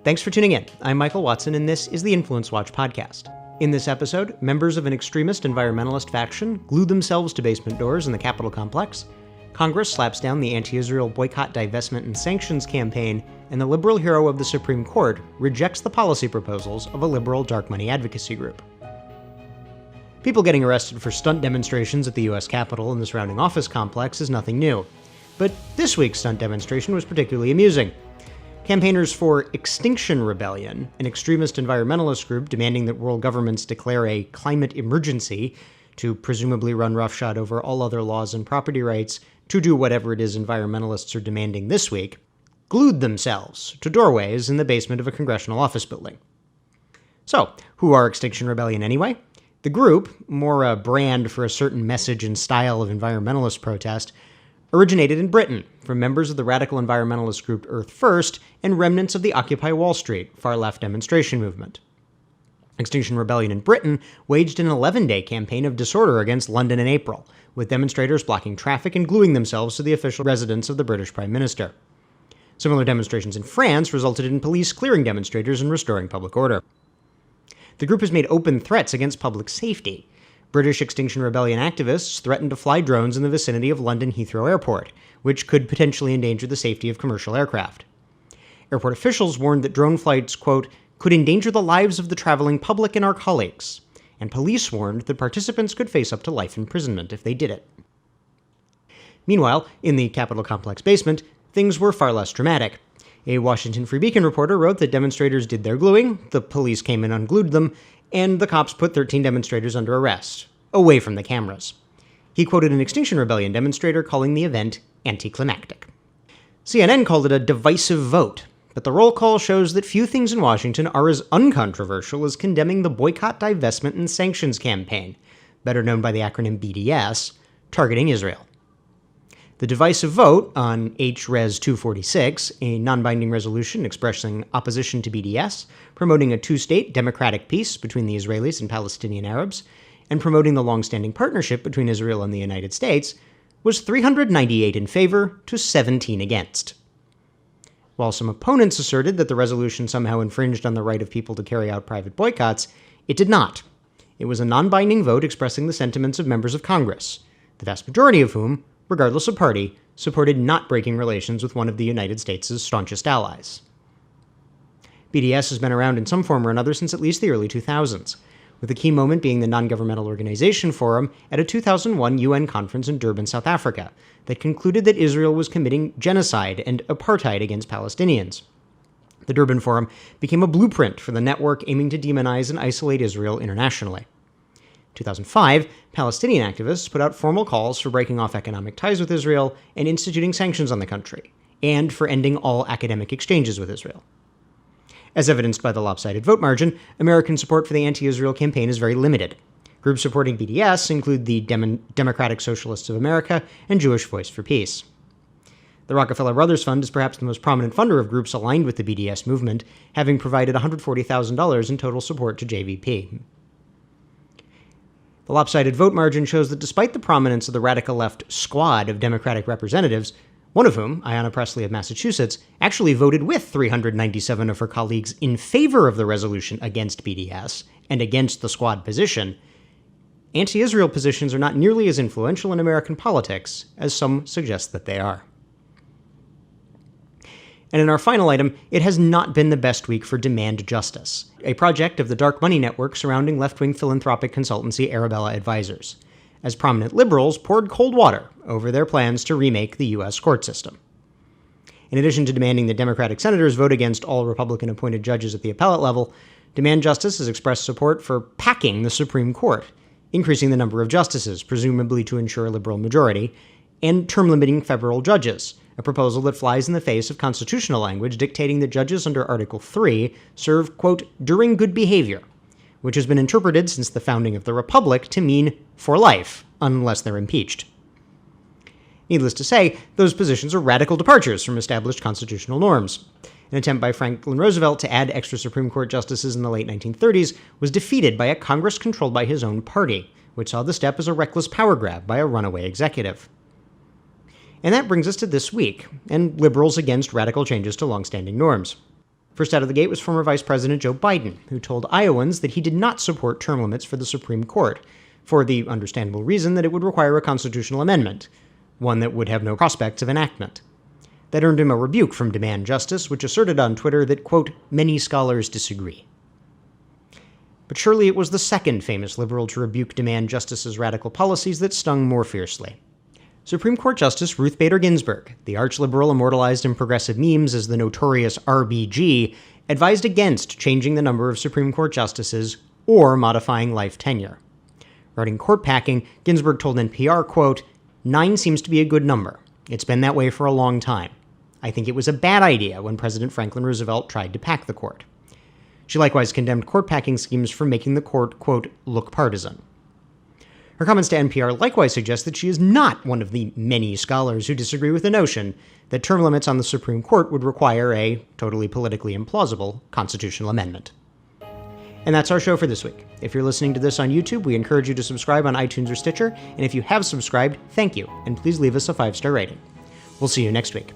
Thanks for tuning in. I'm Michael Watson, and this is the InfluenceWatch podcast. In this episode, members of an extremist environmentalist faction glue themselves to basement doors in the Capitol complex, Congress slaps down the anti-Israel boycott, divestment, and sanctions campaign, and the liberal hero of the Supreme Court rejects the policy proposals of a liberal dark money advocacy group. People getting arrested for stunt demonstrations at the U.S. Capitol and the surrounding office complex is nothing new. But this week's stunt demonstration was particularly amusing. Campaigners for Extinction Rebellion, an extremist environmentalist group demanding that world governments declare a climate emergency to presumably run roughshod over all other laws and property rights to do whatever it is environmentalists are demanding this week, glued themselves to doorways in the basement of a congressional office building. So, who are Extinction Rebellion anyway? The group, more a brand for a certain message and style of environmentalist protest, originated in Britain from members of the radical environmentalist group Earth First and remnants of the Occupy Wall Street far-left demonstration movement. Extinction Rebellion in Britain waged an 11-day campaign of disorder against London in April, with demonstrators blocking traffic and gluing themselves to the official residence of the British Prime Minister. Similar demonstrations in France resulted in police clearing demonstrators and restoring public order. The group has made open threats against public safety. British Extinction Rebellion activists threatened to fly drones in the vicinity of London Heathrow Airport, which could potentially endanger the safety of commercial aircraft. Airport officials warned that drone flights, quote, could endanger the lives of the traveling public and our colleagues, and police warned that participants could face up to life imprisonment if they did it. Meanwhile, in the Capitol complex basement, things were far less dramatic. A Washington Free Beacon reporter wrote that demonstrators did their gluing, the police came and unglued them, and the cops put 13 demonstrators under arrest, away from the cameras. He quoted an Extinction Rebellion demonstrator calling the event anticlimactic. CNN called it a divisive vote, but the roll call shows that few things in Washington are as uncontroversial as condemning the boycott, divestment, and sanctions campaign, better known by the acronym BDS, targeting Israel. The divisive vote on H-Res 246, a non-binding resolution expressing opposition to BDS, promoting a two-state democratic peace between the Israelis and Palestinian Arabs, and promoting the long-standing partnership between Israel and the United States, was 398 in favor to 17 against. While some opponents asserted that the resolution somehow infringed on the right of people to carry out private boycotts, it did not. It was a non-binding vote expressing the sentiments of members of Congress, the vast majority of whom, regardless of party, supported not breaking relations with one of the United States' staunchest allies. BDS has been around in some form or another since at least the early 2000s, with the key moment being the Non-Governmental Organization Forum at a 2001 UN conference in Durban, South Africa, that concluded that Israel was committing genocide and apartheid against Palestinians. The Durban Forum became a blueprint for the network aiming to demonize and isolate Israel internationally. In 2005, Palestinian activists put out formal calls for breaking off economic ties with Israel and instituting sanctions on the country, and for ending all academic exchanges with Israel. As evidenced by the lopsided vote margin, American support for the anti-Israel campaign is very limited. Groups supporting BDS include the Democratic Socialists of America and Jewish Voice for Peace. The Rockefeller Brothers Fund is perhaps the most prominent funder of groups aligned with the BDS movement, having provided $140,000 in total support to JVP. The lopsided vote margin shows that despite the prominence of the radical left squad of Democratic representatives, one of whom, Ayanna Pressley of Massachusetts, actually voted with 397 of her colleagues in favor of the resolution against BDS and against the squad position, anti-Israel positions are not nearly as influential in American politics as some suggest that they are. And in our final item, it has not been the best week for Demand Justice, a project of the dark money network surrounding left-wing philanthropic consultancy Arabella Advisors, as prominent liberals poured cold water over their plans to remake the U.S. court system. In addition to demanding that Democratic senators vote against all Republican-appointed judges at the appellate level, Demand Justice has expressed support for packing the Supreme Court, increasing the number of justices, presumably to ensure a liberal majority, and term-limiting federal judges, a proposal that flies in the face of constitutional language dictating that judges under Article 3 serve, quote, during good behavior, which has been interpreted since the founding of the Republic to mean for life, unless they're impeached. Needless to say, those positions are radical departures from established constitutional norms. An attempt by Franklin Roosevelt to add extra Supreme Court justices in the late 1930s was defeated by a Congress controlled by his own party, which saw the step as a reckless power grab by a runaway executive. And that brings us to this week, and liberals against radical changes to longstanding norms. First out of the gate was former Vice President Joe Biden, who told Iowans that he did not support term limits for the Supreme Court, for the understandable reason that it would require a constitutional amendment, one that would have no prospects of enactment. That earned him a rebuke from Demand Justice, which asserted on Twitter that, quote, many scholars disagree. But surely it was the second famous liberal to rebuke Demand Justice's radical policies that stung more fiercely. Supreme Court Justice Ruth Bader Ginsburg, the arch-liberal immortalized in progressive memes as the notorious RBG, advised against changing the number of Supreme Court justices or modifying life tenure. Regarding court packing, Ginsburg told NPR, quote, 9 seems to be a good number. It's been that way for a long time. I think it was a bad idea when President Franklin Roosevelt tried to pack the court. She likewise condemned court packing schemes for making the court, quote, look partisan. Her comments to NPR likewise suggest that she is not one of the many scholars who disagree with the notion that term limits on the Supreme Court would require a totally politically implausible constitutional amendment. And that's our show for this week. If you're listening to this on YouTube, we encourage you to subscribe on iTunes or Stitcher, and if you have subscribed, thank you, and please leave us a 5-star rating. We'll see you next week.